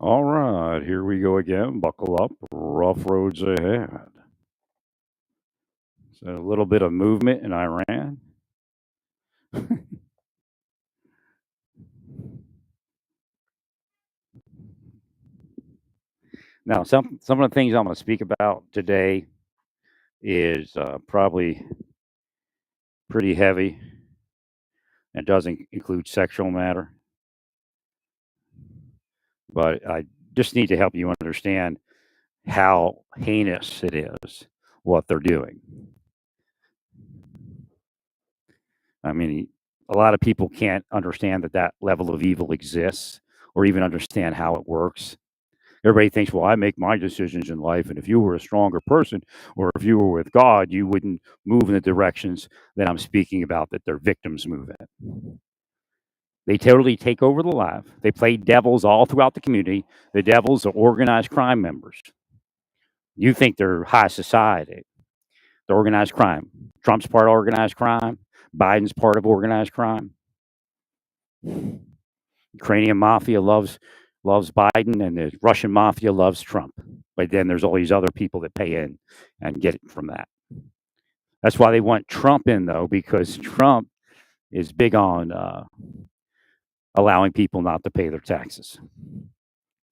All right, here we go again. Buckle up. Rough roads ahead. So a little bit of movement in Iran. Now, some of the things I'm going to speak about today is probably pretty heavy and doesn't include sexual matter, but I just need to help you understand how heinous it is what they're doing. I mean, a lot of people can't understand that that level of evil exists or even understand how it works. Everybody thinks, well, I make my decisions in life, and if you were a stronger person or if you were with God, you wouldn't move in the directions that I'm speaking about that their victims move in. They totally take over the life. They play devils all throughout the community. The devils are organized crime members. You think they're high society. The organized crime. Trump's part of organized crime. Biden's part of organized crime. Ukrainian mafia loves Biden, and the Russian mafia loves Trump. But then there's all these other people that pay in and get it from that. That's why they want Trump in, though, because Trump is big on allowing people not to pay their taxes.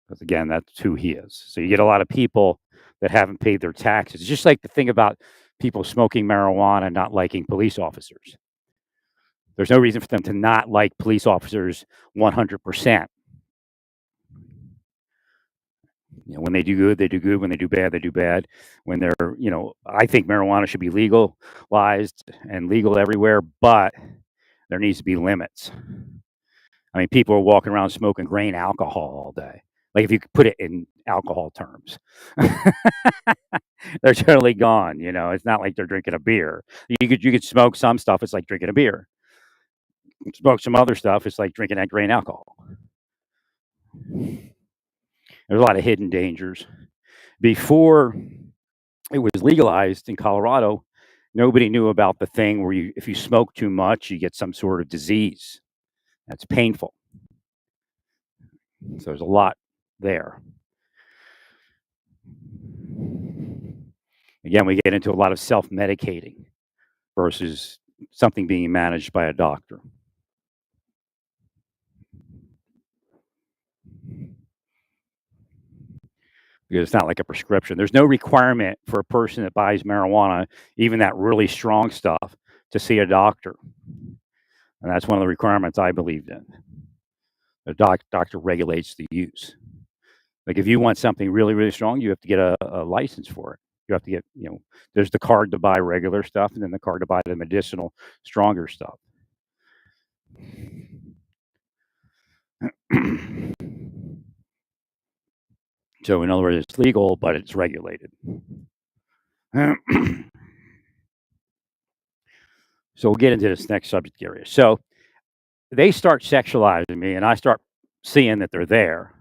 Because again, that's who he is. So you get a lot of people that haven't paid their taxes. It's just like the thing about people smoking marijuana and not liking police officers. There's no reason for them to not like police officers 100%. When they do good, they do good. When they do bad, they do bad. When they're, I think marijuana should be legalized and legal everywhere, but there needs to be limits. I mean, people are walking around smoking grain alcohol all day. Like if you could put it in alcohol terms, they're totally gone. It's not like they're drinking a beer. You could smoke some stuff. It's like drinking a beer. Smoke some other stuff. It's like drinking that grain alcohol. There's a lot of hidden dangers. Before it was legalized in Colorado, nobody knew about the thing where if you smoke too much, you get some sort of disease. That's painful. So there's a lot there. Again, we get into a lot of self-medicating versus something being managed by a doctor. Because it's not like a prescription. There's no requirement for a person that buys marijuana, even that really strong stuff, to see a doctor. And that's one of the requirements I believed in. The doctor regulates the use. Like if you want something really, really strong, you have to get a license for it. You have to get, there's the card to buy regular stuff and then the card to buy the medicinal, stronger stuff. So in other words, it's legal, but it's regulated. So we'll get into this next subject area. So they start sexualizing me, and I start seeing that they're there,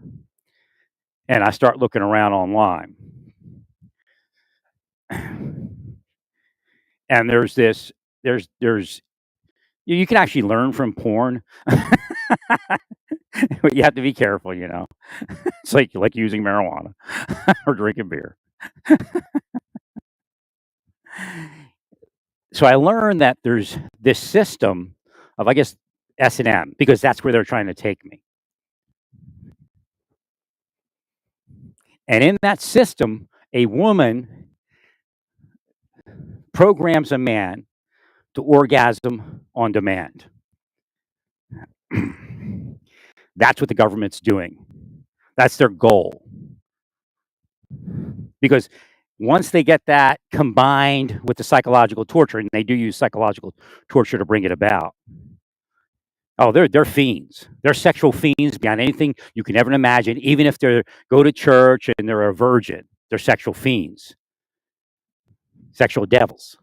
and I start looking around online. And there's you can actually learn from porn. But you have to be careful, It's like using marijuana or drinking beer. So I learned that there's this system of, I guess, S&M, because that's where they're trying to take me. And in that system, a woman programs a man to orgasm on demand. That's what the government's doing. That's their goal. Because once they get that combined with the psychological torture, and they do use psychological torture to bring it about. Oh, they're fiends. They're sexual fiends beyond anything you can ever imagine. Even if they go to church and they're a virgin, they're sexual fiends, sexual devils.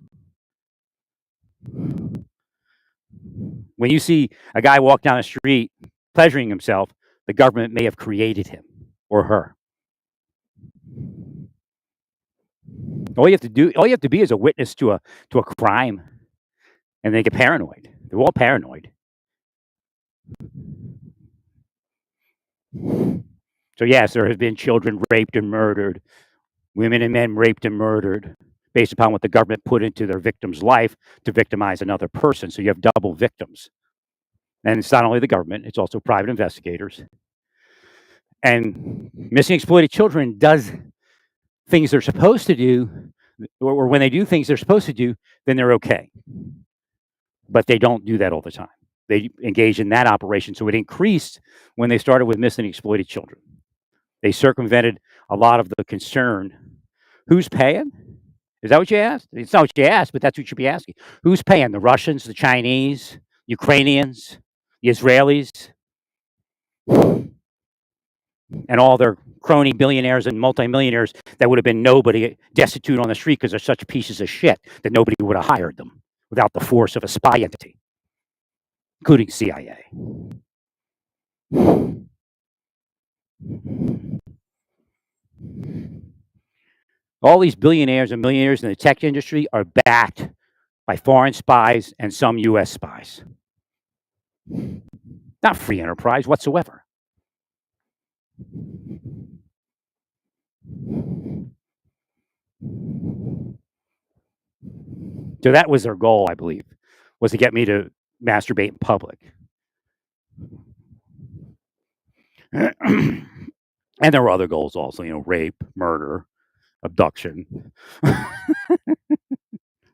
When you see a guy walk down the street pleasuring himself, the government may have created him or her. All you have to be is a witness to a crime, and they get paranoid. They're all paranoid. So yes, there have been children raped and murdered, women and men raped and murdered based upon what the government put into their victim's life to victimize another person. So you have double victims. And it's not only the government, it's also private investigators. And missing exploited children does things they're supposed to do, or when they do things they're supposed to do, then they're okay. But they don't do that all the time. They engage in that operation. So it increased when they started with missing exploited children. They circumvented a lot of the concern. Who's paying? Is that what you asked? It's not what you asked, but that's what you should be asking. Who's paying? The Russians, the Chinese, Ukrainians, the Israelis, and all their crony billionaires and multimillionaires that would have been nobody, destitute on the street because they're such pieces of shit that nobody would have hired them without the force of a spy entity, including CIA. All these billionaires and millionaires in the tech industry are backed by foreign spies and some U.S. spies. Not free enterprise whatsoever. So that was their goal, I believe, was to get me to masturbate in public. And there were other goals also, rape, murder, abduction. That's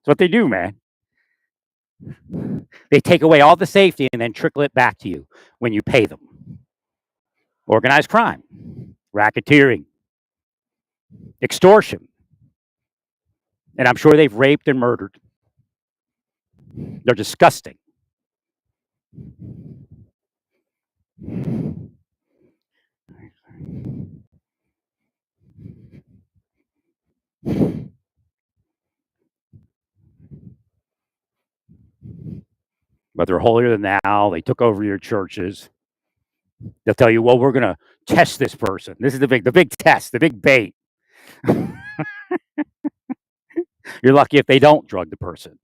what they do, man. They take away all the safety and then trickle it back to you when you pay them. Organized crime, racketeering, extortion. And I'm sure they've raped and murdered. They're disgusting. But they're holier than thou. They took over your churches. They'll tell you, well, we're going to test this person. This is the big test, the big bait. You're lucky if they don't drug the person.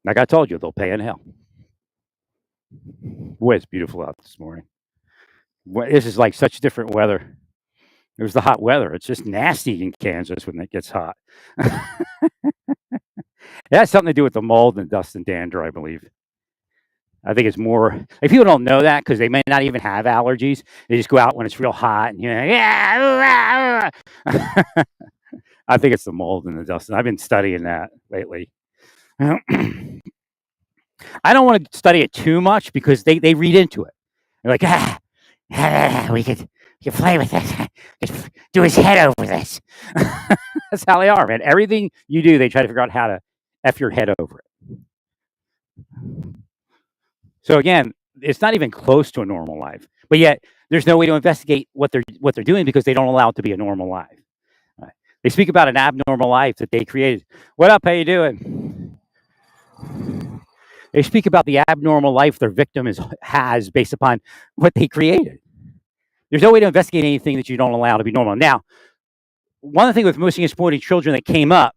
Like I told you, they'll pay in hell. Boy, it's beautiful out this morning. This is like such different weather. It was the hot weather. It's just nasty in Kansas when it gets hot. It has something to do with the mold and dust and dander, I believe. I think it's more, like, people don't know that because they may not even have allergies. They just go out when it's real hot and yeah. I think it's the mold and the dust. And I've been studying that lately. I don't want to study it too much because they read into it. They're like, we could play with this, do his head over this. That's how they are, man. Everything you do, they try to figure out how to F your head over it. So again, it's not even close to a normal life, but yet there's no way to investigate what they're doing because they don't allow it to be a normal life. Right? They speak about an abnormal life that they created. What up? How you doing? They speak about the abnormal life their victim has based upon what they created. There's no way to investigate anything that you don't allow to be normal. Now, one of the things with missing exploited children that came up,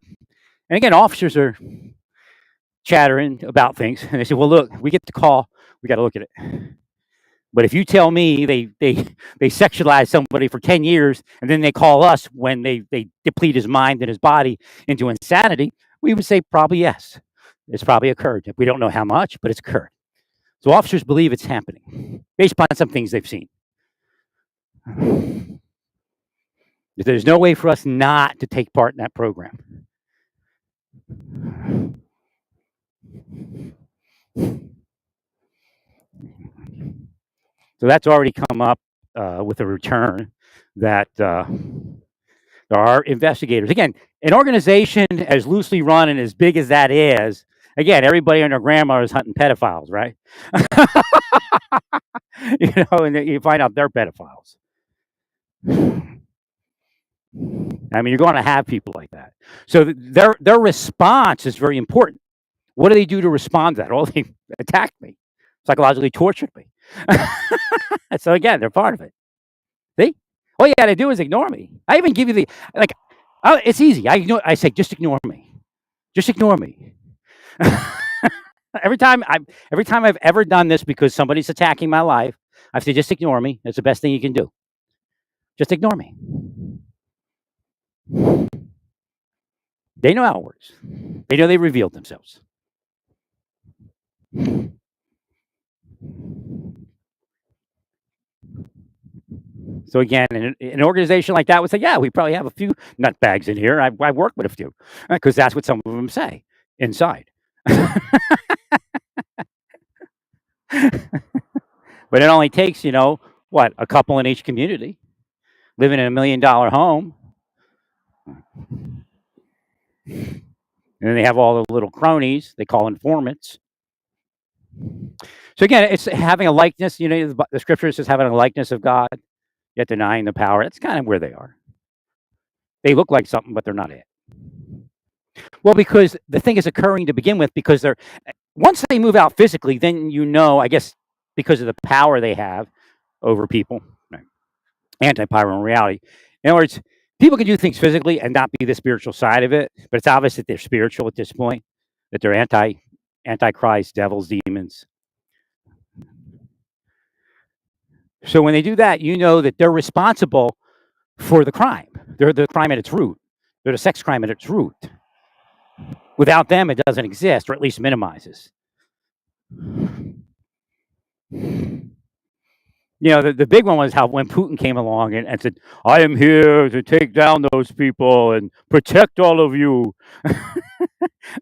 and again, officers are chattering about things, and they say, well, look, we get the call, we got to look at it. But if you tell me they sexualize somebody for 10 years and then they call us when they deplete his mind and his body into insanity, we would say probably yes. It's probably occurred. We don't know how much, but it's occurred. So officers believe it's happening based upon some things they've seen. There's no way for us not to take part in that program. So that's already come up with a return that there are investigators. Again, an organization as loosely run and as big as that is, again, everybody and their grandma is hunting pedophiles, right? And you find out they're pedophiles. I mean, you're going to have people like that. So their response is very important. What do they do to respond to that? Well, they attacked me, psychologically tortured me. So again, they're part of it. See? All you got to do is ignore me. I even give you it's easy. I say, just ignore me. Just ignore me. every time I've ever done this because somebody's attacking my life, I say, just ignore me. It's the best thing you can do. Just ignore me. They know how it works. They know they revealed themselves. So again, an organization like that would say, "Yeah, we probably have a few nutbags in here. I work with a few," because that's what some of them say inside. But it only takes, what, a couple in each community living in $1 million home, and then they have all the little cronies they call informants. So again, it's having a likeness. The scripture says having a likeness of God, yet denying the power. That's kind of where they are. They look like something, but they're not it. Well, because the thing is occurring to begin with, because they're once they move out physically, then I guess because of the power they have over people, anti-pyro in reality. In other words, people can do things physically and not be the spiritual side of it, but it's obvious that they're spiritual at this point, that they're antichrist, devils, demons. So when they do that, that they're responsible for the crime. They're the crime at its root. They're the sex crime at its root. Without them, it doesn't exist, or at least minimizes. The big one was how when Putin came along and said, "I am here to take down those people and protect all of you."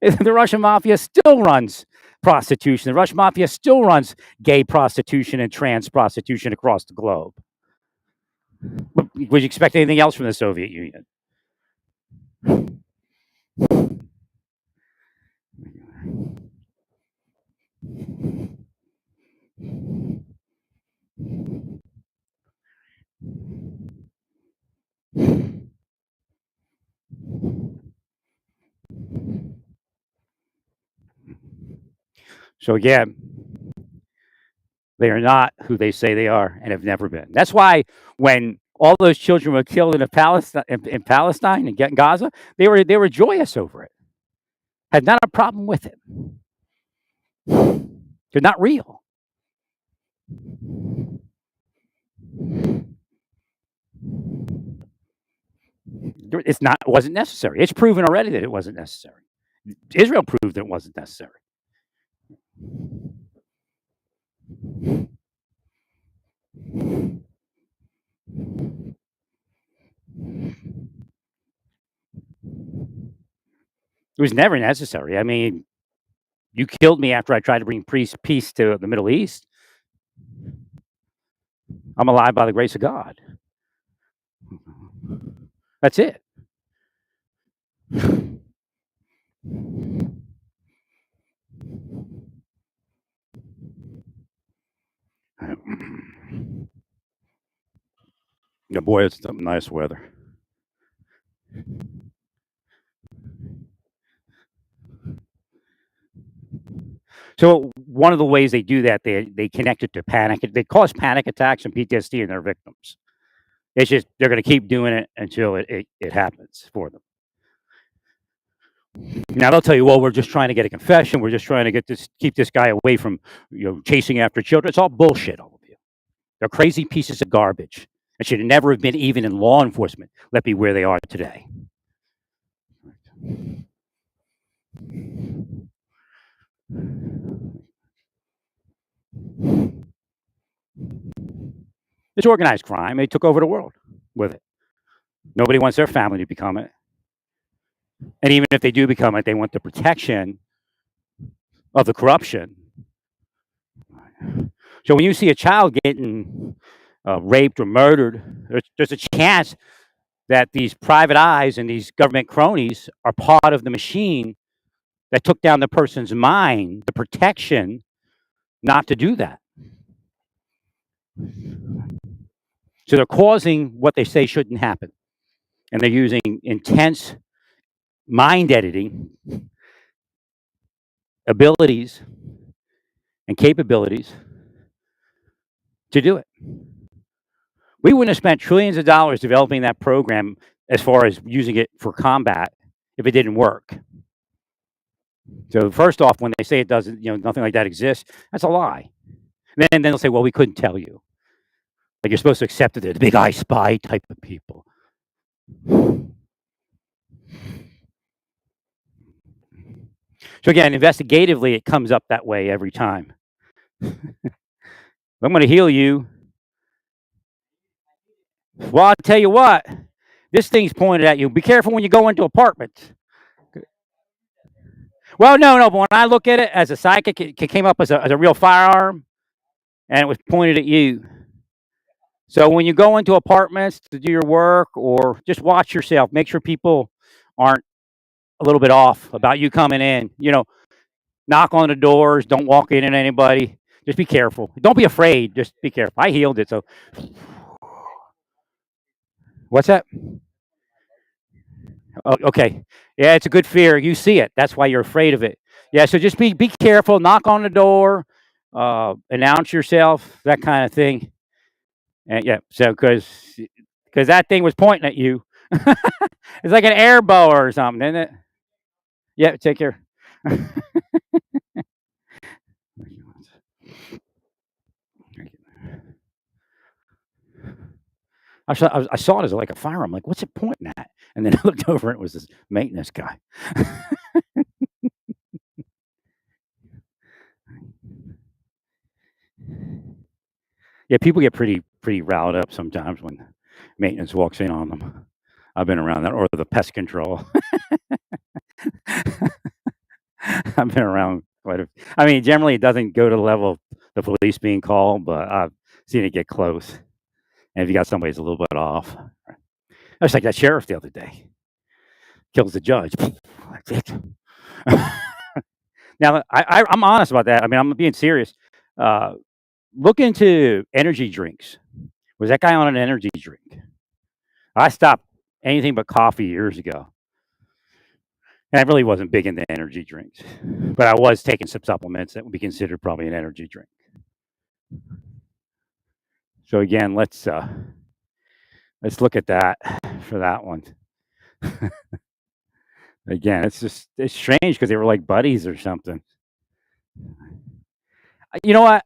The Russian mafia still runs prostitution. The Russian mafia still runs gay prostitution and trans prostitution across the globe. Would you expect anything else from the Soviet Union? So again, they are not who they say they are and have never been. That's why when all those children were killed in Palestine and in Gaza, they were joyous over it. Had not a problem with it. They're not real. It wasn't necessary. It's proven already that it wasn't necessary. Israel proved it wasn't necessary. It was never necessary. I mean, you killed me after I tried to bring peace to the Middle East. I'm alive by the grace of God. That's it. Yeah, boy, it's some nice weather. So one of the ways they do that, they connect it to panic. They cause panic attacks and PTSD in their victims. It's just they're going to keep doing it until it happens for them. Now they'll tell you, well, we're just trying to get a confession. We're just trying to keep this guy away from chasing after children. It's all bullshit, all of you. They're crazy pieces of garbage. It should never have been even in law enforcement. Let be where they are today. It's organized crime. They took over the world with it. Nobody wants their family to become it. And even if they do become it, they want the protection of the corruption. So when you see a child getting raped or murdered, there's a chance that these private eyes and these government cronies are part of the machine that took down the person's mind, the protection not to do that. So they're causing what they say shouldn't happen. And they're using intense mind editing abilities and capabilities to do it. We wouldn't have spent trillions of dollars developing that program as far as using it for combat if it didn't work. So first off, when they say it doesn't, nothing like that exists, that's a lie. Then they'll say, well, we couldn't tell you. Like you're supposed to accept it. They're the big I spy type of people. So again, investigatively, it comes up that way every time. I'm going to heal you. Well, I'll tell you what, this thing's pointed at you. Be careful when you go into apartments. Well, no, but when I look at it as a psychic, it came up as a real firearm, and it was pointed at you. So when you go into apartments to do your work, or just watch yourself, make sure people aren't a little bit off about you coming in. Knock on the doors. Don't walk in on anybody. Just be careful. Don't be afraid. Just be careful. I healed it. So what's that? Oh, okay. Yeah, it's a good fear. You see it. That's why you're afraid of it. Yeah. So just be careful. Knock on the door. Announce yourself. That kind of thing. And yeah. So because that thing was pointing at you. It's like an air bow or something, isn't it? Yeah. Take care. I saw it as like a fire. I'm like, what's it pointing at? And then I looked over and it was this maintenance guy. Yeah, people get pretty riled up sometimes when maintenance walks in on them. I've been around that, or the pest control. I've been around quite a. I mean, generally it doesn't go to the level of the police being called, but I've seen it get close. And if you got somebody that's a little bit off, that's like that sheriff the other day kills the judge. That's it. Now, I'm honest about that. I mean, I'm being serious. Uh, Look into energy drinks. Was that guy on an energy drink? I stopped anything but coffee years ago. And I really wasn't big into energy drinks, but I was taking some supplements that would be considered probably an energy drink. So again, let's look at that for that one. Again, it's strange because they were like buddies or something. You know what?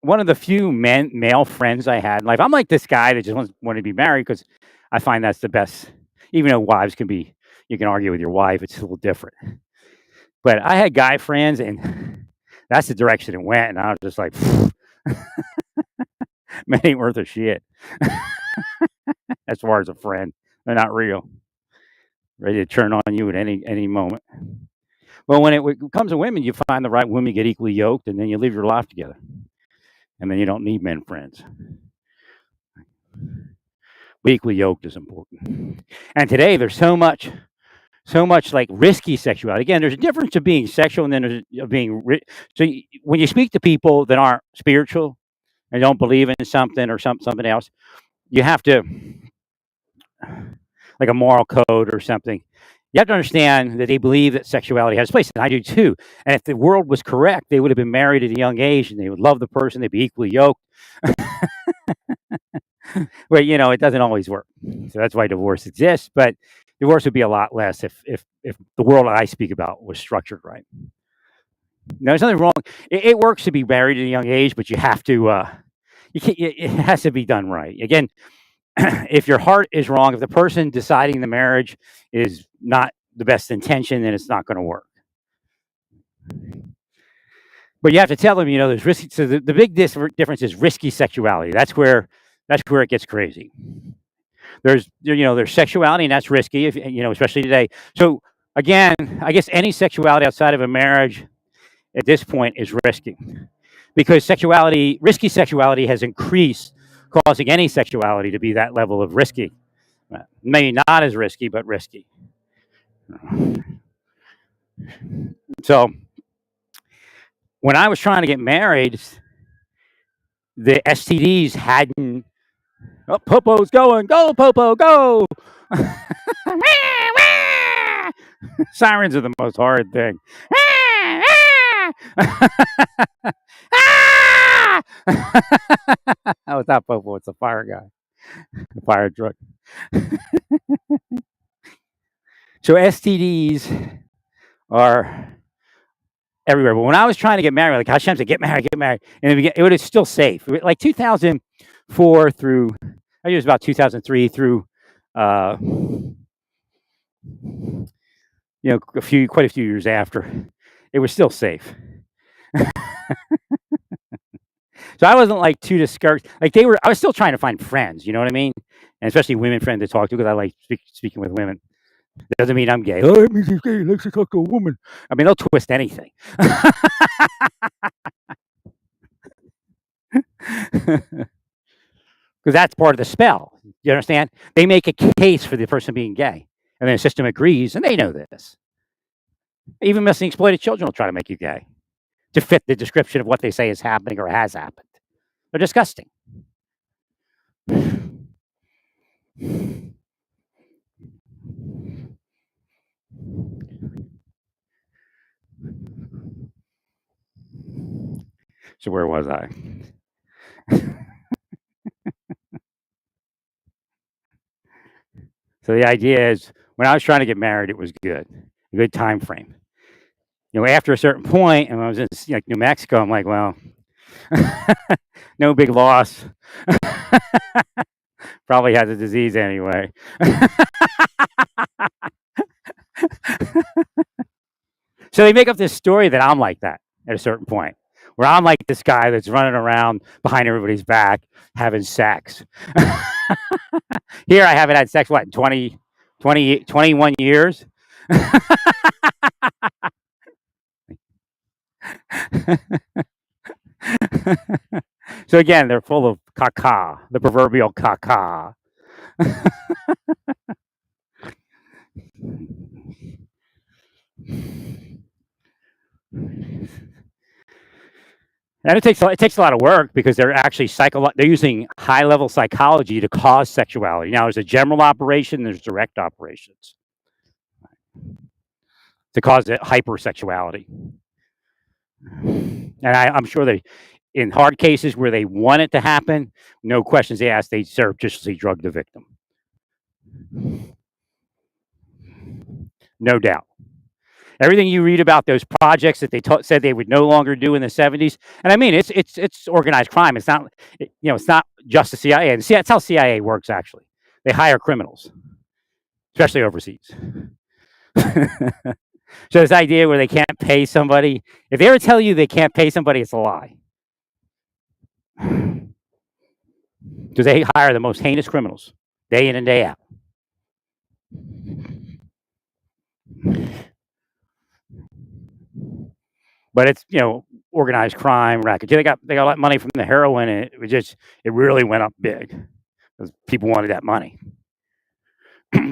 One of the few male friends I had in life. I'm like this guy that just want to be married because I find that's the best. Even though wives can be, you can argue with your wife. It's a little different. But I had guy friends, and that's the direction it went. And I was just like, man, ain't worth a shit. As far as a friend, they're not real. Ready to turn on you at any moment. Well, when it comes to women, you find the right women, get equally yoked, and then you live your life together. And then you don't need men friends. Equally yoked is important. And today there's so much like risky sexuality. Again, there's a difference of being sexual and then there's of being when you speak to people that aren't spiritual and don't believe in something or something else, you have to, like a moral code or something. You have to understand that they believe that sexuality has a place, and I do too. And if the world was correct, they would have been married at a young age, and they would love the person. They'd be equally yoked. But it doesn't always work. So that's why divorce exists. But divorce would be a lot less if the world I speak about was structured right. No, there's nothing wrong. It works to be married at a young age, but you have to. It has to be done right. Again, if your heart is wrong, if the person deciding the marriage is not the best intention, then it's not going to work. But you have to tell them, there's risky. So the big difference is risky sexuality. That's where it gets crazy. There's sexuality, and that's risky, especially today. So again, I guess any sexuality outside of a marriage at this point is risky, because risky sexuality has increased, causing any sexuality to be that level of risky. Maybe not as risky, but risky. So when I was trying to get married, the STDs hadn't. Oh, Popo's going. Go, Popo, go. Sirens are the most horrid thing. Oh, it's not Popo, it's a fire guy. The fire truck. So STDs are everywhere. But when I was trying to get married, like Hashem said, get married, and it was still safe. Like 2004 through, I think it was about 2003 through, quite a few years after, it was still safe. So I wasn't like too discouraged. Like I was still trying to find friends. You know what I mean? And especially women friends to talk to, because I like speaking with women. Doesn't mean I'm gay. Oh, it means he's gay. He likes to talk to a woman. I mean, they'll twist anything. Because that's part of the spell. You understand? They make a case for the person being gay, and then the system agrees, and they know this. Even missing exploited children will try to make you gay to fit the description of what they say is happening or has happened. They're disgusting. So where was I? So the idea is, when I was trying to get married, it was good, a good time frame. After a certain point, and when I was in New Mexico, I'm like, well, no big loss. Probably had the disease anyway. So they make up this story that I'm like that at a certain point, where I'm like this guy that's running around behind everybody's back having sex. Here I haven't had sex, what, in 21 years? So again, they're full of caca, the proverbial caca. And it takes a lot of work, because they're actually they're using high level psychology to cause sexuality. Now, there's a general operation, there's direct operations to cause hypersexuality. And I'm sure in hard cases where they want it to happen, no questions asked, they surreptitiously drug the victim. No doubt. Everything you read about those projects that they said they would no longer do in the 70s, and I mean, it's organized crime. It's not, it's not just the CIA. And that's how CIA works. Actually, they hire criminals, especially overseas. So this idea where they can't pay somebody, if they ever tell you they can't pay somebody, it's a lie. Because they hire the most heinous criminals day in and day out. But it's organized crime, racket. They got a lot of money from the heroin, and it really went up big because people wanted that money.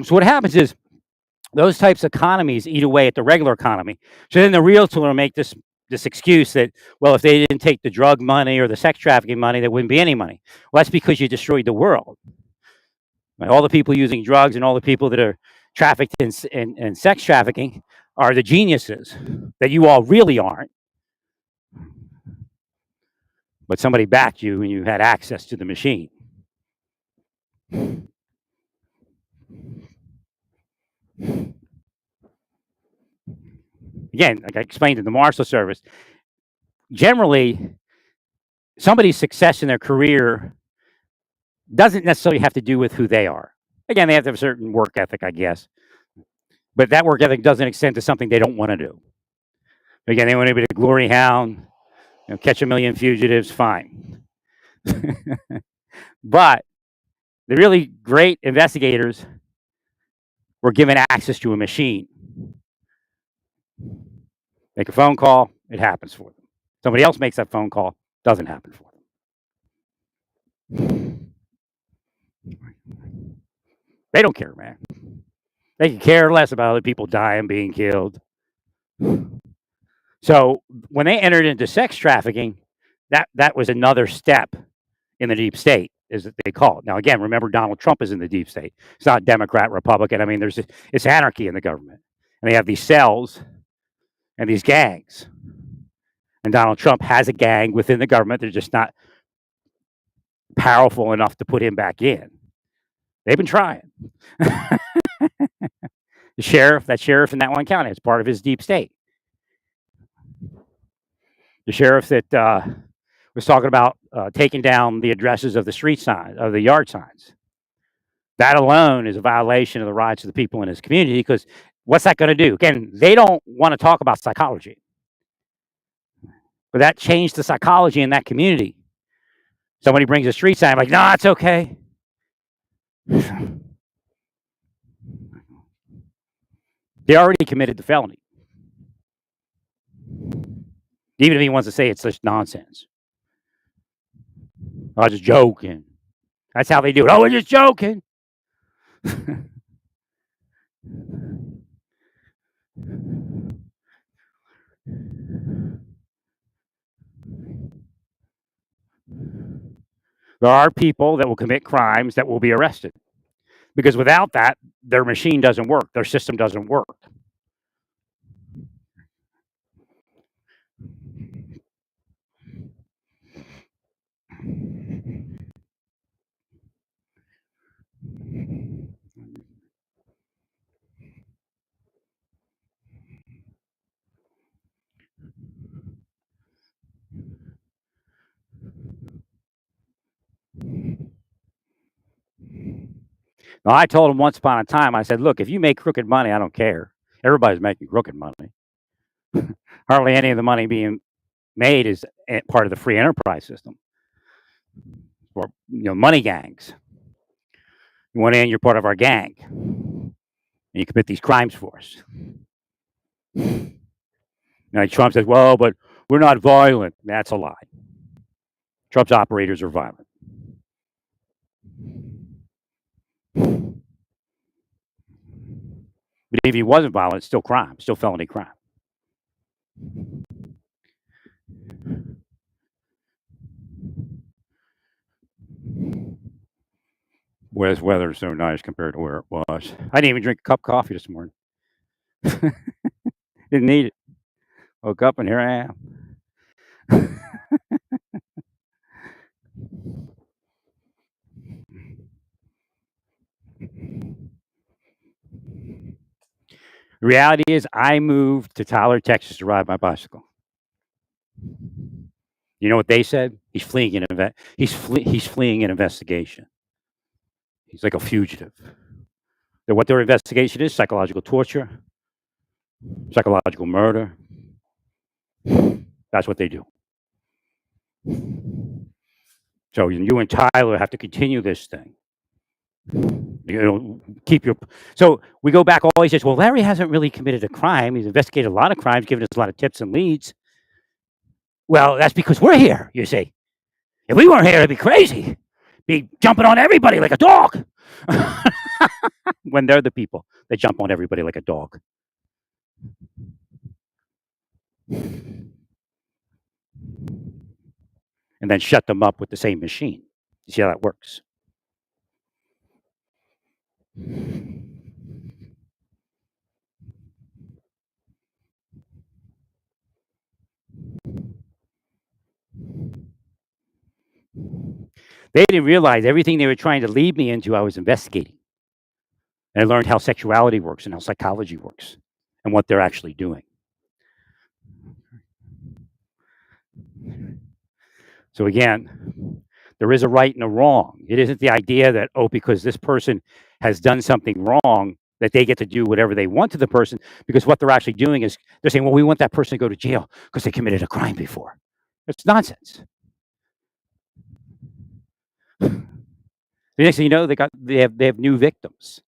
So what happens is, those types of economies eat away at the regular economy. So then the realtor will make this excuse that, well, if they didn't take the drug money or the sex trafficking money, there wouldn't be any money. Well, that's because you destroyed the world. Right? All the people using drugs and all the people that are trafficked in sex trafficking are the geniuses that you all really aren't. But somebody backed you and you had access to the machine. Again, like I explained in the Marshal Service, generally, somebody's success in their career doesn't necessarily have to do with who they are. Again, they have to have a certain work ethic, I guess. But that work ethic doesn't extend to something they don't want to do. Again, they want to be a glory hound, catch a million fugitives, fine. But the really great investigators were given access to a machine. Make a phone call, it happens for them. Somebody else makes that phone call, doesn't happen for them. They don't care, man. They can care less about other people dying, being killed. So when they entered into sex trafficking, that was another step in the deep state, as they call it. Now, again, remember, Donald Trump is in the deep state. It's not Democrat, Republican. I mean, it's anarchy in the government. And they have these cells and these gangs. And Donald Trump has a gang within the government. They're just not powerful enough to put him back in. They've been trying. That sheriff in that one county is part of his deep state. The sheriff that was talking about taking down the addresses of the street signs, of the yard signs. That alone is a violation of the rights of the people in his community because what's that going to do? Again, they don't want to talk about psychology, but that changed the psychology in that community. Somebody brings a street sign, I'm like, no, it's okay. They already committed the felony. Even if he wants to say it's such nonsense. I was just joking. That's how they do it. Oh, we're just joking. There are people that will commit crimes that will be arrested because without that, their machine doesn't work. Their system doesn't work. Now, I told him once upon a time, I said, look, if you make crooked money, I don't care. Everybody's making crooked money. Hardly any of the money being made is part of the free enterprise system or money gangs. You want in, you're part of our gang, and you commit these crimes for us. Now Trump says, "Well, but we're not violent." That's a lie. Trump's operators are violent. But if he wasn't violent, it's still crime, still felony crime. Where's weather so nice compared to where it was? I didn't even drink a cup of coffee this morning. Didn't need it. Woke up and here I am. The reality is, I moved to Tyler, Texas, to ride my bicycle. You know what they said? He's fleeing an investigation. He's like a fugitive. What their investigation is: psychological torture, psychological murder. That's what they do. So you and Tyler have to continue this thing. Keep your. So we go back. Always says, well, Larry hasn't really committed a crime. He's investigated a lot of crimes, given us a lot of tips and leads. Well, that's because we're here. You see, if we weren't here, it'd be crazy. Be jumping on everybody like a dog. When they're the people that jump on everybody like a dog. And then shut them up with the same machine. You see how that works? They didn't realize everything they were trying to lead me into, I was investigating. And I learned how sexuality works and how psychology works and what they're actually doing. So again, there is a right and a wrong. It isn't the idea that, because this person has done something wrong, that they get to do whatever they want to the person, because what they're actually doing is they're saying, well, we want that person to go to jail because they committed a crime before. It's nonsense. The next thing you know, they have new victims.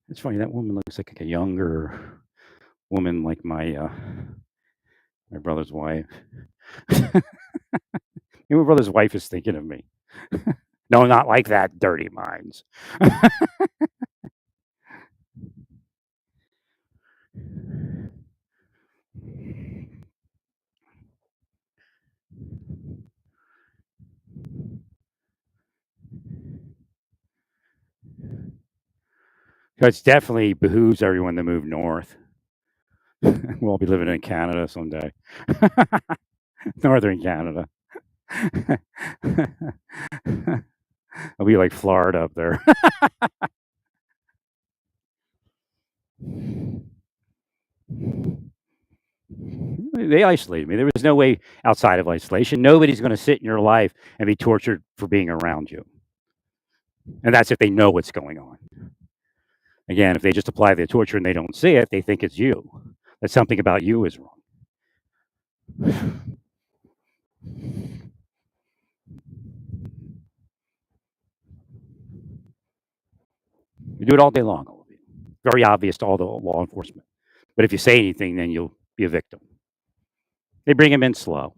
It's funny, that woman looks like a younger woman, like my brother's wife. My brother's wife is thinking of me. No, not like that, dirty minds. It definitely behooves everyone to move north. We'll all be living in Canada someday. Northern Canada. It'll be like Florida up there. They isolated me. There was no way outside of isolation. Nobody's going to sit in your life and be tortured for being around you. And that's if they know what's going on. Again, if they just apply the torture and they don't see it, they think it's you. That something about you is wrong. You do it all day long, all of you. Very obvious to all the law enforcement. But if you say anything, then you'll be a victim. They bring them in slow.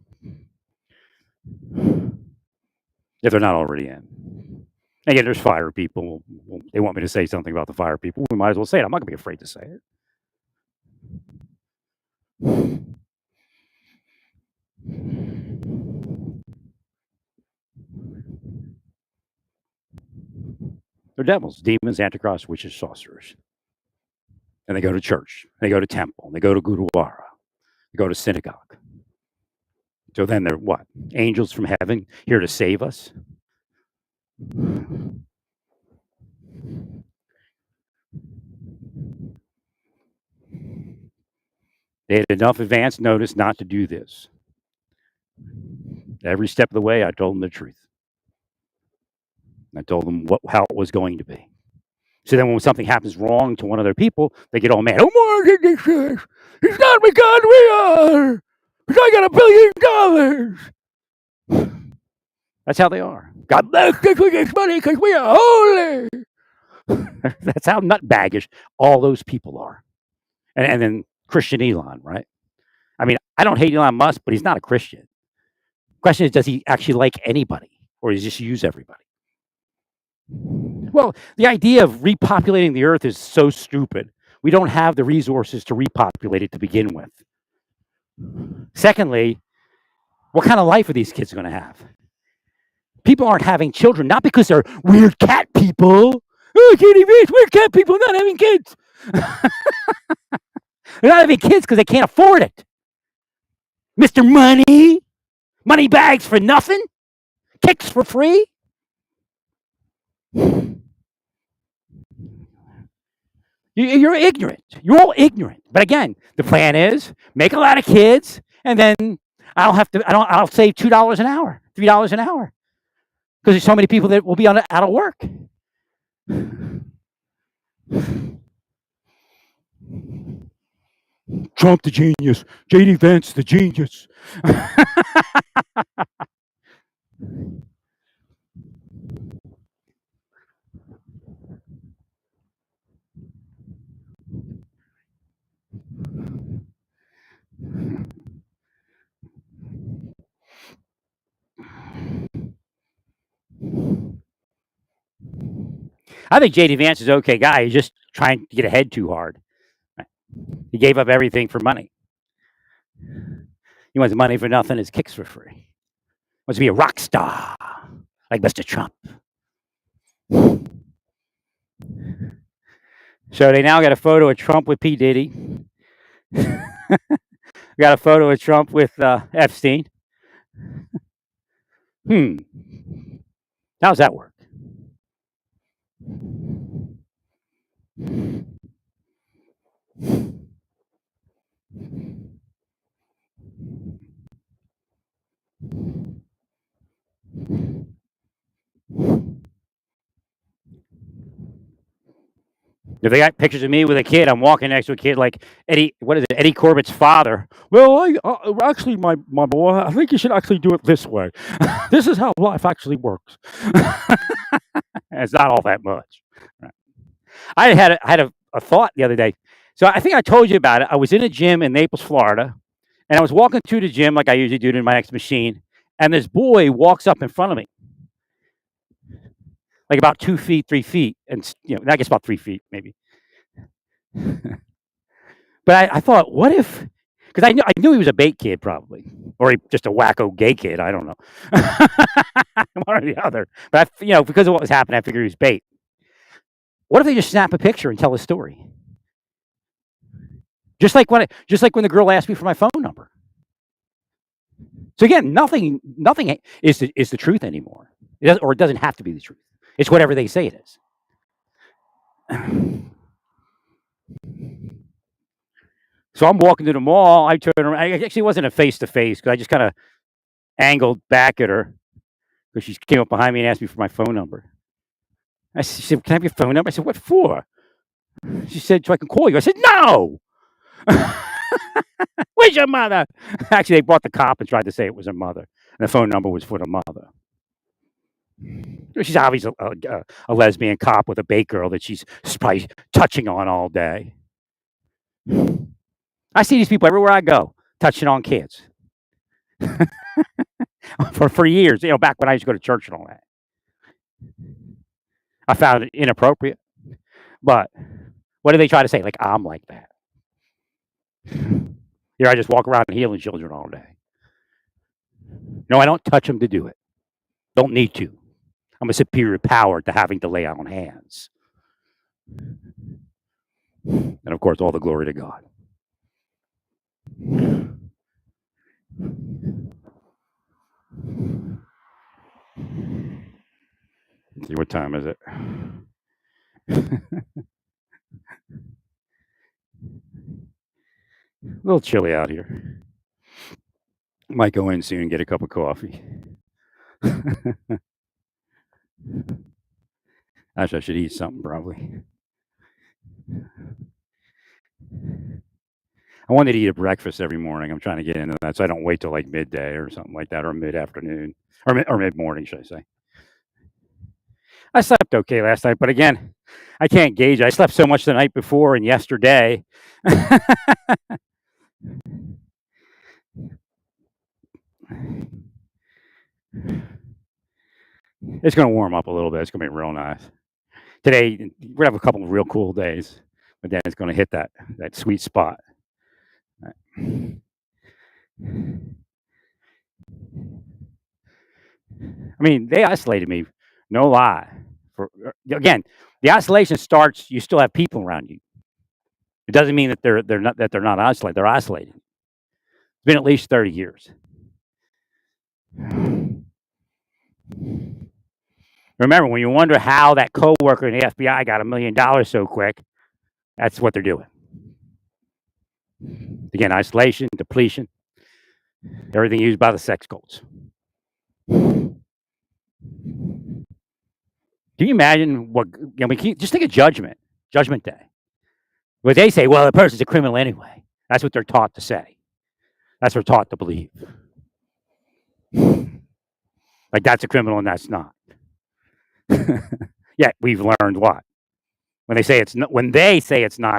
If they're not already in. Again, there's fire people. They want me to say something about the fire people. We might as well say it. I'm not going to be afraid to say it. They're devils, demons, antichrist, witches, sorcerers. And they go to church. They go to temple. They go to Gurudwara. They go to synagogue. So then they're what? Angels from heaven here to save us? They had enough advance notice not to do this. Every step of the way, I told them the truth. I told them how it was going to be. So then when something happens wrong to one of their people, they get all mad. Oh my goodness, it's not because we are. Because I got $1 billion. That's how they are. God bless us with this money because we are holy. That's how nutbaggish all those people are. And then Christian Elon, right? I mean, I don't hate Elon Musk, but he's not a Christian. Question is, does he actually like anybody, or does he just use everybody? Well, the idea of repopulating the earth is so stupid. We don't have the resources to repopulate it to begin with. Secondly, what kind of life are these kids going to have? People aren't having children, not because they're weird cat people. Oh, Katie Beach, weird cat people not having kids. They're not having kids because they can't afford it. Mr. Money, money bags for nothing, kicks for free. You're ignorant. You're all ignorant. But again, the plan is make a lot of kids, and then I'll save $2 an hour, $3 an hour, because there's so many people that will be out of work. Trump the genius. J.D. Vance the genius. I think J.D. Vance is an okay guy. He's just trying to get ahead too hard. He gave up everything for money. He wants money for nothing. His kicks for free. He wants to be a rock star like Mr. Trump. So they now got a photo of Trump with P. Diddy. Got a photo of Trump with Epstein. How's that work? If they got pictures of me with a kid, I'm walking next to a kid like Eddie. What is it? Eddie Corbett's father. Well, actually, my boy, I think you should actually do it this way. This is how life actually works. It's not all that much. Right. I had a thought the other day. So I think I told you about it. I was in a gym in Naples, Florida, and I was walking through the gym like I usually do to my next machine, and this boy walks up in front of me, like about 2 feet, 3 feet, and I guess about 3 feet maybe. But I thought, what if? Because I knew he was a bait kid probably, or just a wacko gay kid. I don't know, one or the other. But because of what was happening, I figured he was bait. What if they just snap a picture and tell a story? Just like when the girl asked me for my phone number. So again, nothing is the truth anymore. It doesn't have to be the truth. It's whatever they say it is. So I'm walking to the mall. I turn around. I actually wasn't a face to face because I just kind of angled back at her because she came up behind me and asked me for my phone number. She said, "Can I have your phone number?" I said, "What for?" She said, "So I can call you." I said, "No." Where's your mother? Actually, they brought the cop and tried to say it was her mother, and the phone number was for the mother. She's obviously a lesbian cop with a bait girl that she's probably touching on all day. I see these people everywhere I go, touching on kids. for years, back when I used to go to church and all that. I found it inappropriate. But what do they try to say? Like, I'm like that. Here, I just walk around healing children all day. No, I don't touch them to do it. Don't need to. I'm a superior power to having to lay on hands. And of course, all the glory to God. Let's see, what time is it? A little chilly out here. Might go in soon and get a cup of coffee. Actually, I should eat something probably. I wanted to eat a breakfast every morning. I'm trying to get into that so I don't wait till like midday or something like that, or mid-afternoon, or mid-morning, should I say. I slept okay last night, but again, I can't gauge. I slept so much the night before and yesterday. It's going to warm up a little bit. It's going to be real nice. Today, we're going to have a couple of real cool days, but then it's going to hit that sweet spot. I mean, they isolated me, no lie. Again, the isolation starts. You still have people around you. It doesn't mean that they're not isolated. They're isolated. It's been at least 30 years. Remember, when you wonder how that coworker in the FBI got $1 million so quick, that's what they're doing. Again, isolation, depletion, everything used by the sex cults. Can you imagine what? Just think of Judgment Day. What they say, well, the person's a criminal anyway. That's what they're taught to say. That's what they're taught to believe. Like that's a criminal and that's not. Yet we've learned what? When they say it's not,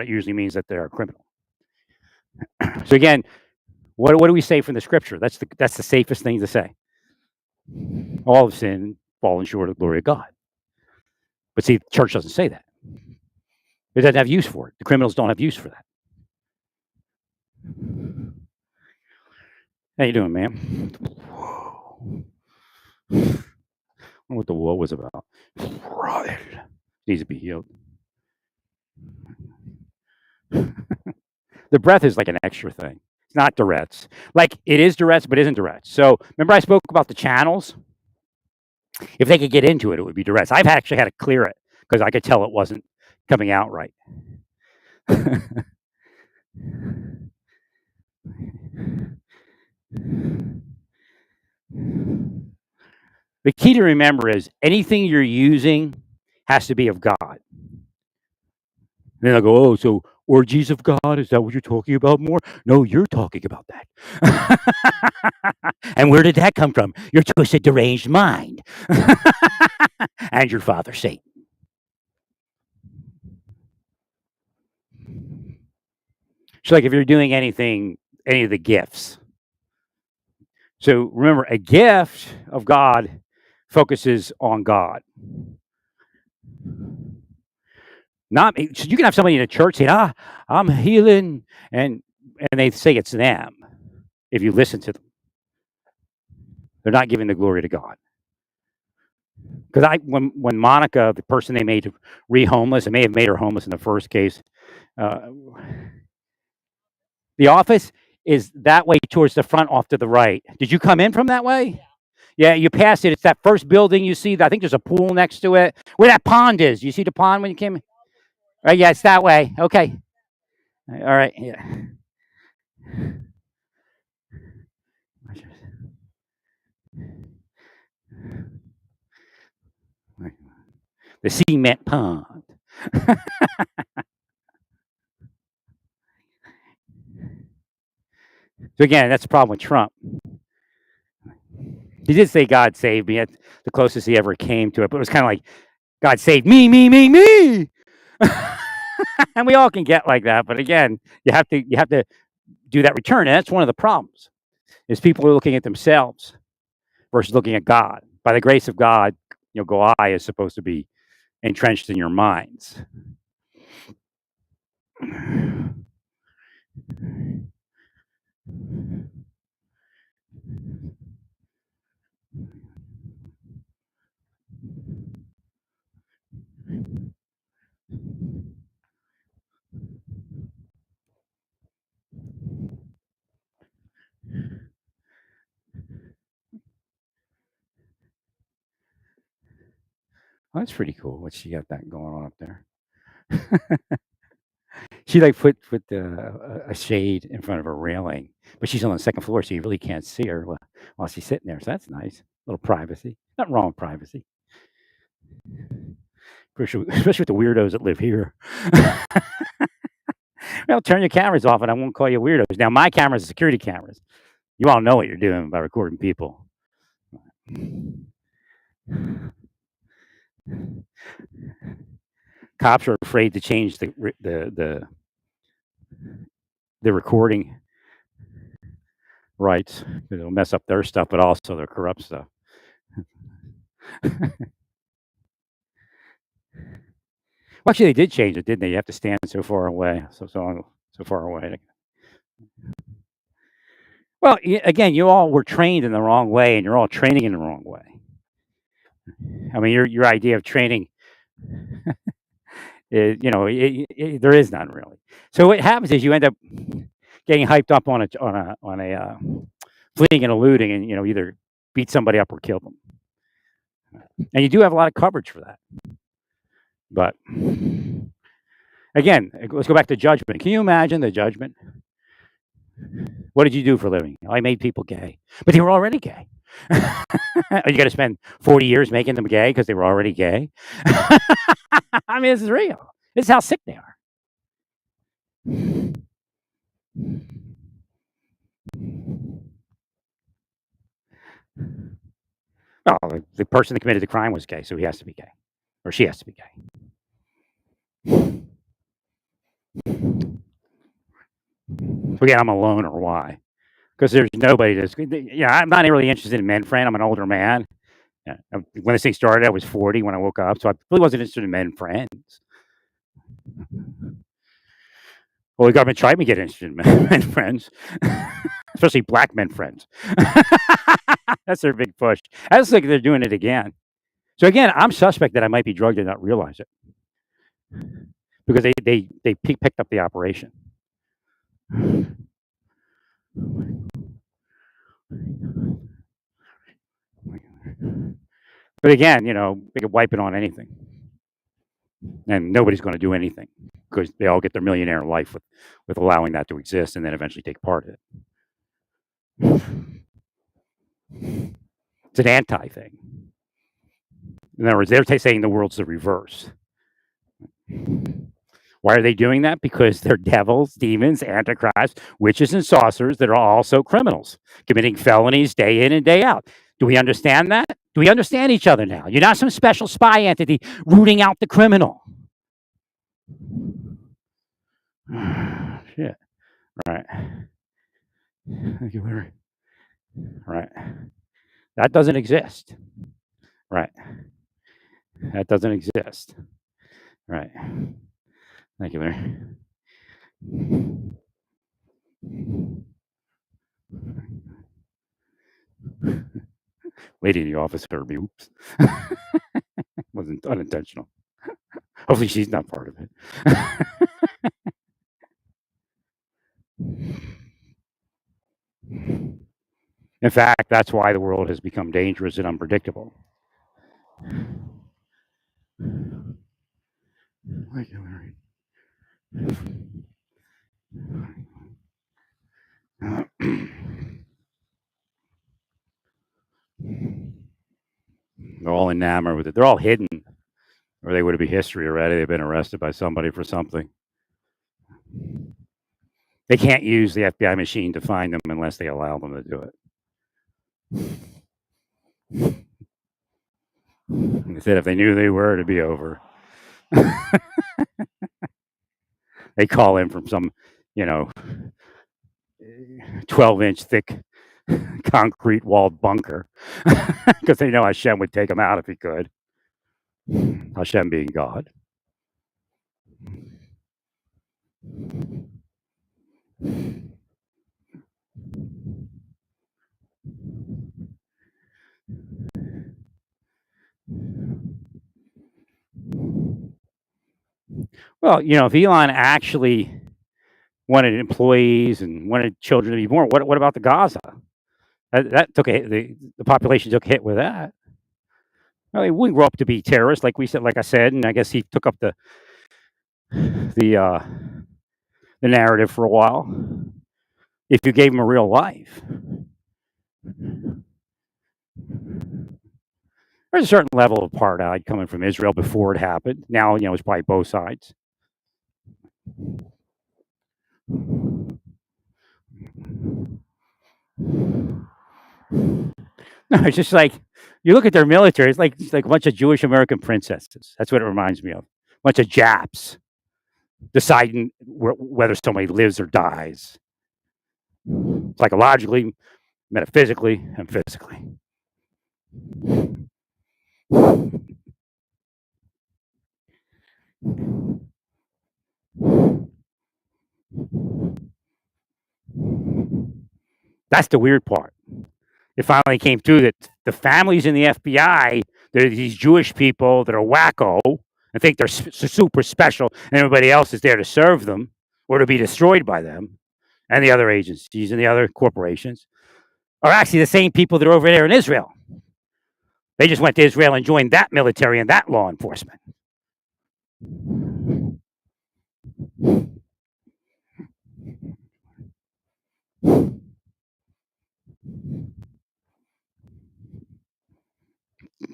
it usually means that they're a criminal. So again, what do we say from the scripture? That's the safest thing to say. All of sin, fallen short of the glory of God. But see, the church doesn't say that. It doesn't have use for it. The criminals don't have use for that. How you doing, ma'am? I wonder what the woe was about. Right. Needs to be healed. The breath is like an extra thing. It's not Tourette's. Like it is Tourette's, but isn't Tourette's. So remember I spoke about the channels? If they could get into it, it would be Tourette's. I've actually had to clear it because I could tell it wasn't coming out right. The key to remember is anything you're using has to be of God. And then they'll go, oh, so orgies of God, is that what you're talking about more? No, you're talking about that. And where did that come from? Your twisted, deranged mind. And your father, Satan. So like if you're doing any of the gifts. So remember, a gift of God focuses on God. Not so you can have somebody in a church saying, I'm healing, and they say it's them. If you listen to them, they're not giving the glory to God. Because when Monica, the person they made re-homeless, it may have made her homeless in the first case. The office is that way towards the front, off to the right. Did you come in from that way? Yeah, you pass it. It's that first building you see. I think there's a pool next to it. Where that pond is. You see the pond when you came in? Right, yeah, it's that way. Okay. All right. Yeah. The cement pond. So again, that's the problem with Trump. He did say God saved me. That's the closest he ever came to it, but it was kind of like God saved me, me, me, me. And we all can get like that, but again, you have to do that return, and that's one of the problems. Is people are looking at themselves versus looking at God. By the grace of God, go I is supposed to be entrenched in your minds. Well, that's pretty cool. What she got that going on up there? She like put a shade in front of her railing, but she's on the second floor, so you really can't see her while she's sitting there. So that's nice. A little privacy. Nothing wrong with privacy. Especially with the weirdos that live here. Well, turn your cameras off, and I won't call you weirdos. Now, my cameras are security cameras. You all know what you're doing by recording people. Cops are afraid to change the recording rights because it'll mess up their stuff, but also their corrupt stuff. Well, actually, they did change it, didn't they? You have to stand so far away, so far away. Well, again, you all were trained in the wrong way, and you're all training in the wrong way. I mean, your idea of training, is, there is none really. So what happens is you end up getting hyped up on a fleeing and eluding, and either beat somebody up or kill them. And you do have a lot of coverage for that. But again, let's go back to judgment. Can you imagine the judgment? What did you do for a living? I made people gay, but they were already gay. Are you going to spend 40 years making them gay because they were already gay? I mean, this is real. This is how sick they are. Well, the person that committed the crime was gay, so he has to be gay, or she has to be gay. Again, I'm alone, or why? Because there's nobody that's. I'm not really interested in men, friend. I'm an older man. When this thing started, I was 40 when I woke up, so I really wasn't interested in men friends. Well, the government tried me to get interested in men friends, especially black men friends. That's their big push. I just think they're doing it again. So again, I'm suspect that I might be drugged and not realize it because they picked up the operation. But again, they could wipe it on anything, and nobody's going to do anything because they all get their millionaire life with allowing that to exist, and then eventually take part in it. It's an anti thing. In other words, they're saying the world's the reverse. Why are they doing that? Because they're devils, demons, antichrists, witches, and sorcerers that are also criminals, committing felonies day in and day out. Do we understand that? Do we understand each other now? You're not some special spy entity rooting out the criminal. Shit. Right. Thank you, Larry. Right. That doesn't exist. Right. That doesn't exist. Right. Thank you, Larry. Lady in the office heard me. Oops. Wasn't unintentional. Hopefully she's not part of it. In fact, that's why the world has become dangerous and unpredictable. Thank you, Larry. enamored with it. They're all hidden, or they would be history already. They've been arrested by somebody for something. They can't use the FBI machine to find them unless they allow them to do it. They said if they knew they were, it'd be over. They call in from some, 12-inch thick concrete walled bunker because they know Hashem would take them out if he could. Hashem being God. Well, if Elon actually wanted employees and wanted children to be born, what about the Gaza? That took a hit. The population took a hit with that. Well, they wouldn't grow up to be terrorists, like I said, and I guess he took up the narrative for a while. If you gave him a real life, there's a certain level of apartheid coming from Israel before it happened. Now, it's probably both sides. No, it's just like you look at their military. It's like a bunch of Jewish American princesses. That's what it reminds me of. A bunch of Japs deciding whether somebody lives or dies, psychologically, metaphysically, and physically. That's the weird part. It finally came through that the families in the FBI, they're these Jewish people that are wacko and think they're super special, and everybody else is there to serve them or to be destroyed by them, and the other agencies and the other corporations are actually the same people that are over there in Israel. They just went to Israel and joined that military and that law enforcement.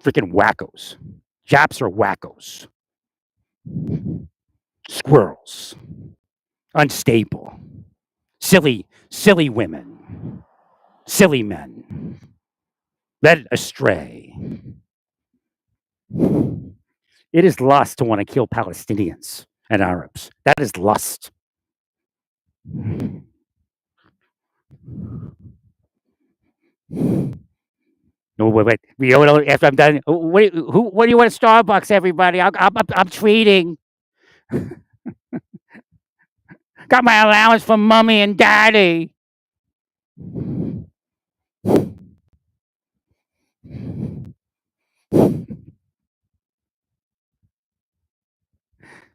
Freaking wackos. Japs are wackos. Squirrels. Unstable. Silly women. Silly men. Led astray. It is lust to want to kill Palestinians and Arabs. That is lust. No, wait. After I'm done, what do you want at Starbucks, everybody? I'm treating. Got my allowance from mommy and daddy.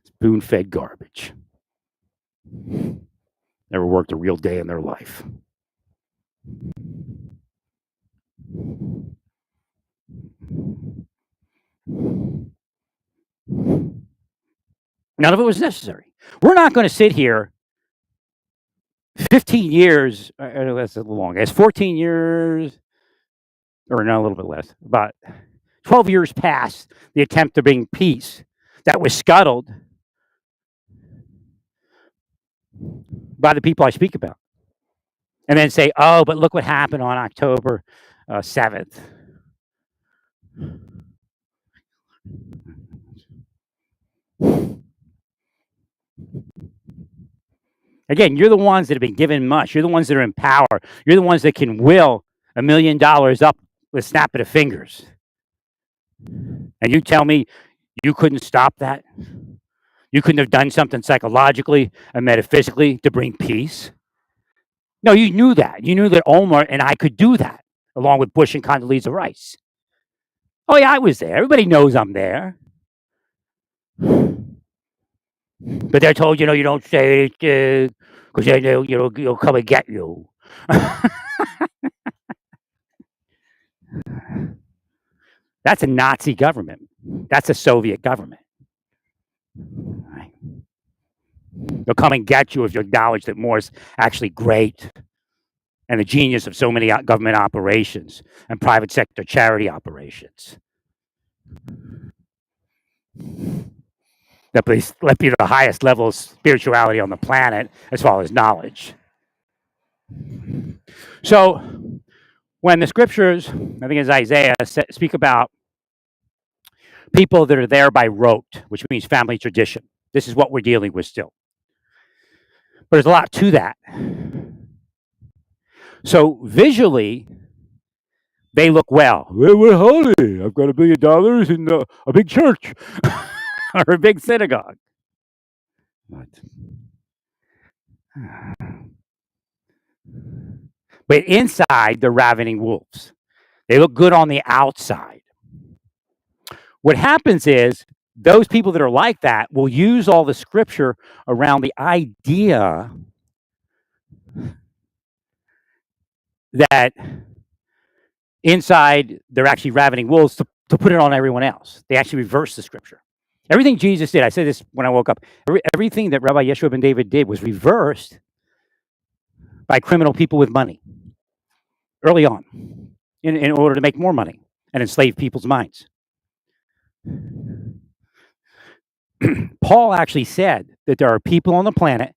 Spoon-fed garbage. Never worked a real day in their life. None of it was necessary. We're not going to sit here 15 years, that's a little long. It's 14 years, or no, a little bit less, about 12 years past the attempt to bring peace that was scuttled by the people I speak about. And then say, oh, but look what happened on October 7th. Again, you're the ones that have been given much. You're the ones that are in power. You're the ones that can will $1 million up with a snap of the fingers. And you tell me you couldn't stop that? You couldn't have done something psychologically and metaphysically to bring peace? No, you knew that. You knew that Omar and I could do that, along with Bush and Condoleezza Rice. Oh, yeah, I was there. Everybody knows I'm there. But they're told, you don't say it because they'll come and get you. That's a Nazi government. That's a Soviet government. Right. They'll come and get you if you acknowledge that Moore's actually great and the genius of so many government operations and private sector charity operations. That let be the highest level of spirituality on the planet as far as knowledge. So when the scriptures, I think it's Isaiah, speak about people that are there by rote, which means family tradition. This is what we're dealing with still. But there's a lot to that. So visually, they look well. We're holy. I've got $1 billion in a big church or a big synagogue. But inside, they're ravening wolves. They look good on the outside. What happens is those people that are like that will use all the scripture around the idea that inside they're actually ravening wolves to put it on everyone else. They actually reverse the scripture. Everything Jesus did, I said this when I woke up, everything that Rabbi Yeshua ben David did was reversed by criminal people with money early on in order to make more money and enslave people's minds. Paul actually said that there are people on the planet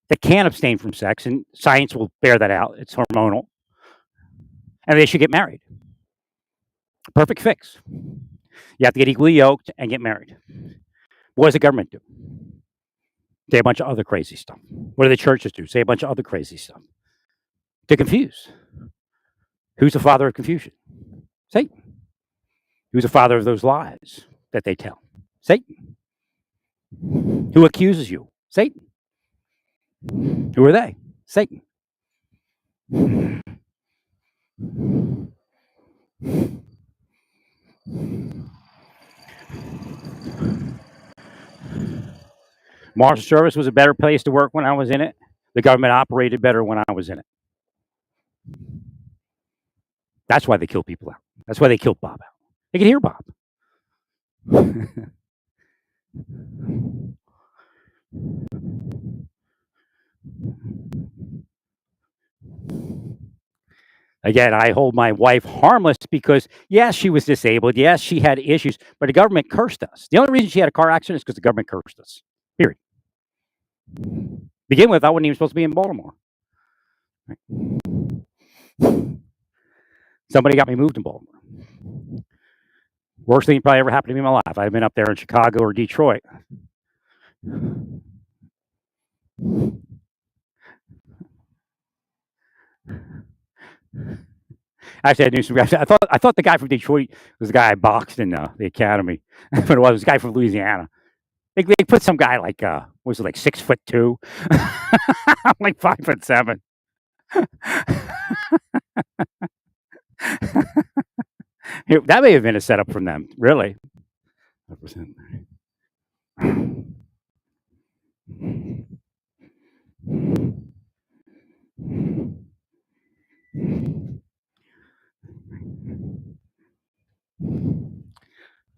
that can't abstain from sex, and science will bear that out. It's hormonal. And they should get married. Perfect fix. You have to get equally yoked and get married. What does the government do? Say a bunch of other crazy stuff. What do the churches do? Say a bunch of other crazy stuff. To confuse. Who's the father of confusion? Satan. Who's the father of those lies that they tell? Satan. Who accuses you? Satan. Who are they? Satan. Marshal Service was a better place to work when I was in it. The government operated better when I was in it. That's why they kill people out. That's why they killed Bob out. They could hear Bob. Again, I hold my wife harmless because, yes, she was disabled. Yes, she had issues, but the government cursed us. The only reason she had a car accident is because the government cursed us. Period. Begin with, I wasn't even supposed to be in Baltimore. Somebody got me moved in Baltimore. Worst thing that probably ever happened to me in my life. I'd have been up there in Chicago or Detroit. Actually, I knew some guys. I thought the guy from Detroit was the guy I boxed in the academy, but it was a guy from Louisiana. They put some guy like was it like 6'2"? I'm like 5'7". That may have been a setup from them, really. Is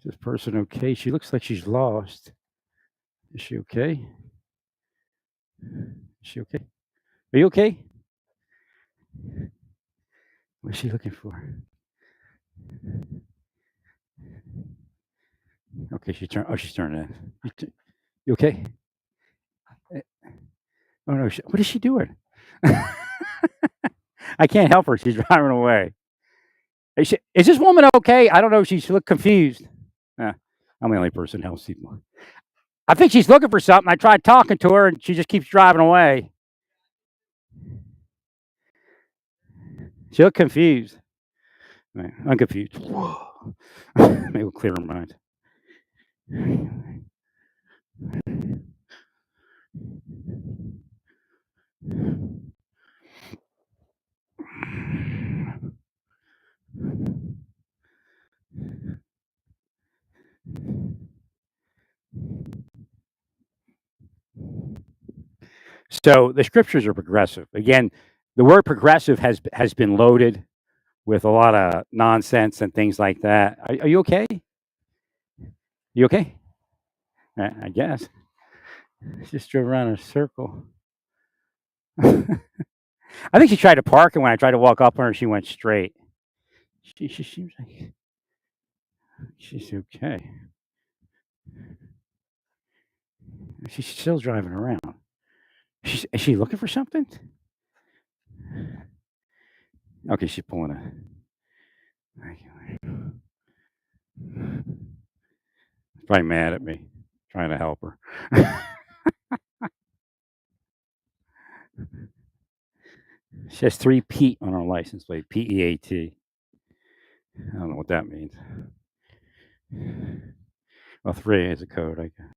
this person okay? She looks like she's lost. Is she okay? Is she okay? Are you okay? What's she looking for? Okay, she's turning in. You okay? Oh no! What is she doing? I can't help her. She's driving away. Is this woman okay? I don't know. She looked confused. I'm the only person who helps people. I think she's looking for something. I tried talking to her, and she just keeps driving away. She looked confused. I'm confused. Maybe we'll clear her mind. So the scriptures are progressive. Again, the word progressive has been loaded with a lot of nonsense and things like that. Are you okay? You okay? I guess. Just drove around in a circle. I think she tried to park, and when I tried to walk up on her, she went straight. She seems like She's okay. She's still driving around. Is she looking for something? Okay, she's pulling a. Probably mad at me, trying to help her. She has 3 Pete on her license plate, P-E-A-T. I don't know what that means. Well, 3 is a code, I guess.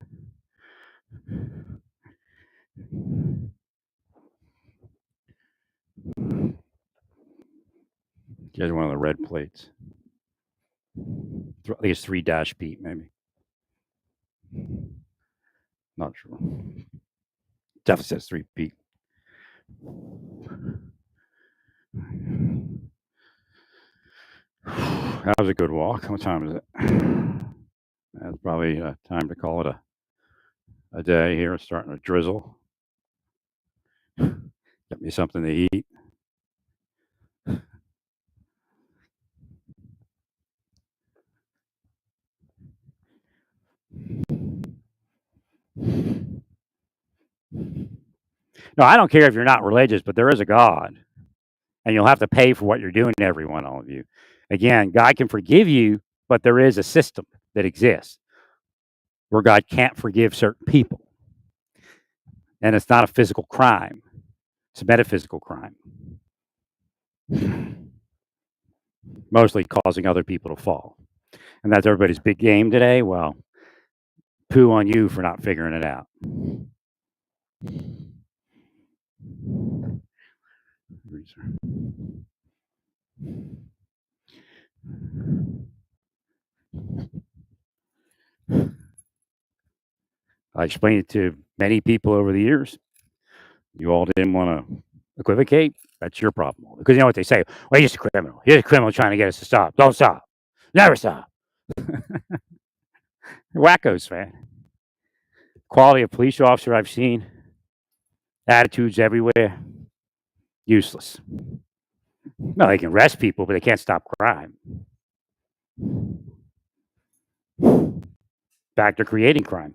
She has one of the red plates. I think it's 3 dash Pete, maybe. Not sure. Definitely says 3 Pete. That was a good walk. What time is it? That's probably time to call it a day here. It's starting to drizzle. Get me something to eat. No, I don't care if you're not religious, but there is a God, and you'll have to pay for what you're doing to everyone, all of you. Again, God can forgive you, but there is a system that exists where God can't forgive certain people. And it's not a physical crime, it's a metaphysical crime. Mostly causing other people to fall. And that's everybody's big game today. Well, poo on you for not figuring it out. I explained it to many people over the years. You all didn't want to equivocate. That's your problem. Because you know what they say? Well, he's a criminal. He's a criminal trying to get us to stop. Don't stop. Never stop. Wackos, man. Quality of police officer I've seen. Attitudes everywhere. Useless. No, they can arrest people, but they can't stop crime. Back to creating crime.